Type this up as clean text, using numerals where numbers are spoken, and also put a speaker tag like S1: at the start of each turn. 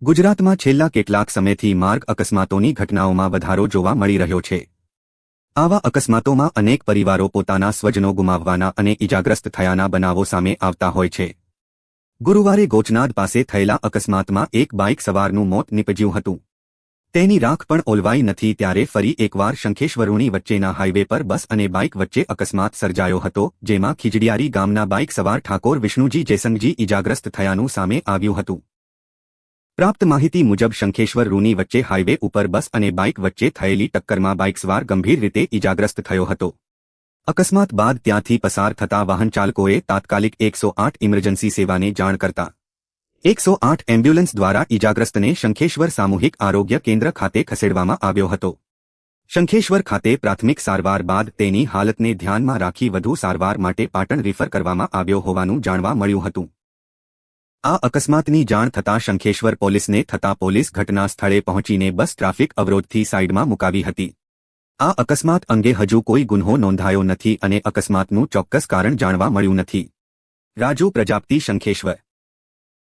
S1: ગુજરાતમાં છેલ્લા કેટલાક સમયથી માર્ગ અકસ્માતોની ઘટનાઓમાં વધારો જોવા મળી રહ્યો છે। આવા અકસ્માતોમાં અનેક પરિવારો પોતાના સ્વજનો ગુમાવવાના અને ઇજાગ્રસ્ત થયાના બનાવો સામે આવતા હોય છે। ગુરુવારે ગોચનાદ પાસે થયેલા અકસ્માતમાં એક બાઇક સવારનું મોત નીપજ્યું હતું। તેની રાખ પણ ઓલવાઈ નથી ત્યારે ફરી એકવાર શંખેશ્વર-રૂણી વચ્ચેના હાઇવે પર બસ અને બાઇક વચ્ચે અકસ્માત સર્જાયો હતો, જેમાં ખીજડીયારી ગામના બાઇક સવાર ઠાકોર વિષ્ણુજી જેસંગજી ઇજાગ્રસ્ત થયાનું સામે આવ્યું હતું। પ્રાપ્ત માહિતી મુજબ શંખેશ્વર-રૂણી વચ્ચે હાઇવે ઉપર બસ અને બાઇક વચ્ચે થયેલી ટક્કરમાં બાઇક સવાર ગંભીર રીતે ઇજાગ્રસ્ત થયો હતો। અકસ્માત બાદ ત્યાંથી પસાર થતા વાહન ચાલકોએ તાત્કાલિક 108 ઇમરજન્સી સેવાને જાણ કરતા 108 એમ્બ્યુલન્સ દ્વારા ઇજાગ્રસ્તને શંખેશ્વર સામૂહિક આરોગ્ય કેન્દ્ર ખાતે ખસેડવામાં આવ્યો હતો। શંખેશ્વર ખાતે પ્રાથમિક સારવાર બાદ તેની હાલતને ધ્યાનમાં રાખી વધુ સારવાર માટે પાટણ રિફર કરવામાં આવ્યો હોવાનું જાણવા મળ્યું હતું। આ અકસ્માતની જાણ થતાં શંખેશ્વર પોલીસને થતાં પોલીસ ઘટના સ્થળે પહોંચીને બસ ટ્રાફિક અવરોધથી સાઇડમાં મુકાવી હતી। આ અકસ્માત અંગે હજુ કોઈ ગુન્હો નોંધાયો નથી અને અકસ્માતનું ચોક્કસ કારણ જાણવા મળ્યું નથી। રાજુ પ્રજાપતિ, શંખેશ્વર।